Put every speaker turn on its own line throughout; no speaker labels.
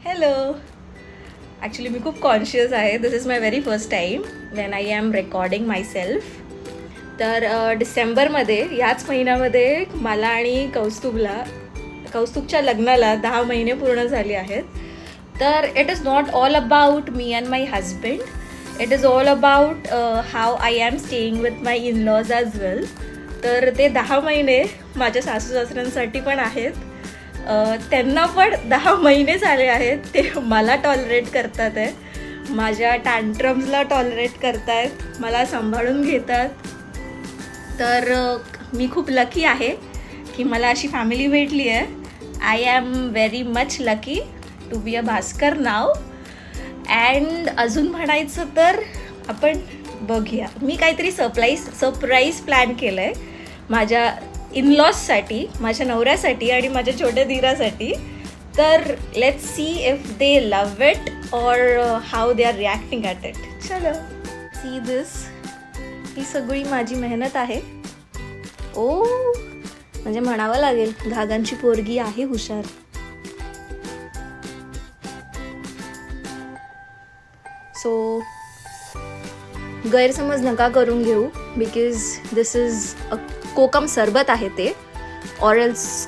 Hello. Actually मी खूप conscious आहे. This is my very first time when I am recording myself. तर डिसेंबरमध्ये ह्याच महिन्यामध्ये मला आणि कौस्तुभच्या लग्नाला 10 महिने पूर्ण झाले आहेत. तर it is not all about me and my husband. It is all about how I am staying with my in-laws as well. तर ते 10 महिने माझ्या सासू सासऱ्यांसाठी पण आहेत. त्यांना पण 10 महिने झाले आहेत. ते मला टॉलरेट करतात आहे, माझ्या टँट्रम्सला टॉलरेट करत आहेत, मला सांभाळून घेतात. तर मी खूप लकी आहे की मला अशी फॅमिली भेटली आहे. I am very much lucky to be a Bhaskar नाव. अँड अजून म्हणायचं तर आपण बघूया, मी काहीतरी सरप्राईज प्लॅन केलं आहे माझ्या इन-लॉजसाठी, माझ्या नवऱ्यासाठी आणि माझ्या छोट्या धीरासाठी. तर let's see if they love it or how they are reacting at it. चलो सी दिस. ही सगळी माझी मेहनत आहे. ओ म्हणजे म्हणावं लागेल घागांची पोरगी आहे हुशार. सो गैरसमज नका करून घेऊ, बिकॉज दिस इज अ कोकम सरबत आहे ते, ऑर एल्स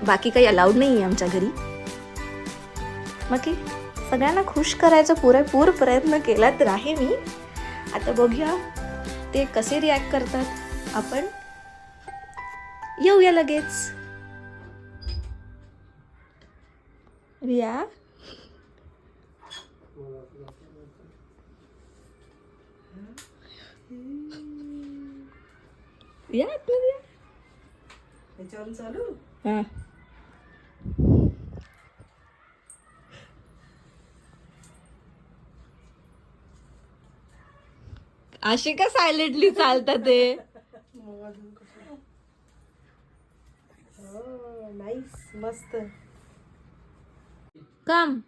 बाकी काही अलाउड नाही आहे आमच्या घरी. बाकी सगळ्यांना खुश करायचा पुरेपूर प्रयत्न केला तर आहे मी. आता बघूया ते कसे रिॲक्ट करतात. आपण येऊया लगेच. रिया या आतमध्ये या.
त्याच्यावरून चालू.
हां अशी का सायलेंटली चालतात ते.
नाईस, मस्त.
कम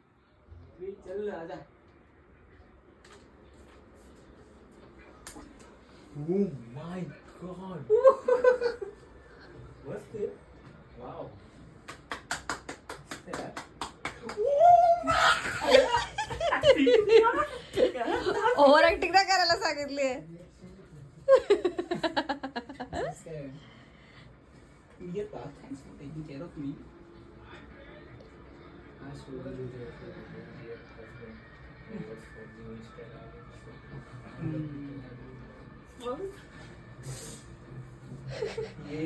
Oh my god. What's this? Wow.
Over acting नाही करायला सांगितली.
Thanks for taking care of me. I showed you the ये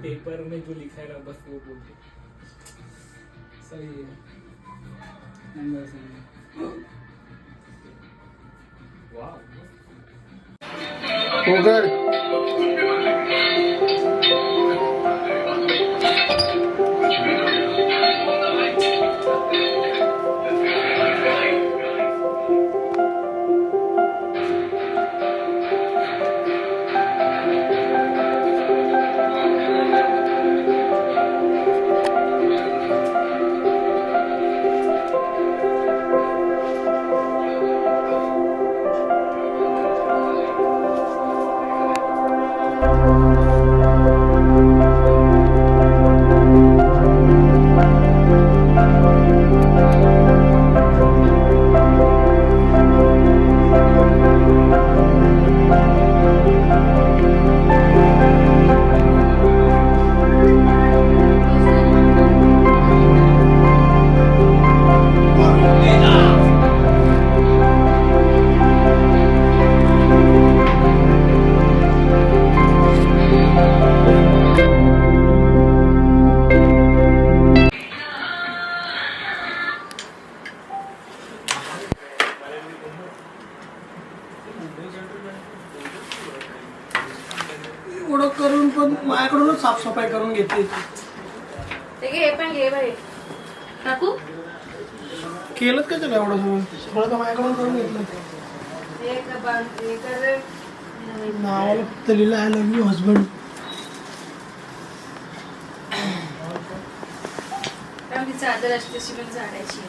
पेपर में जो लिखा है बस वो बोल दे. सही है. वाह.
उधर
एवढं करून पण माझ्याकडूनच साफसफाई करून घेते.
हे पण घे बाई. काकू
केलं का त्याला एवढं सगळं तर माझ्याकडून करून घेतलं. नावाला फक्त लिहिलं आय लव्ह यू हजबंड.
चादर असते सिमेंट झाडायची.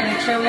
Next time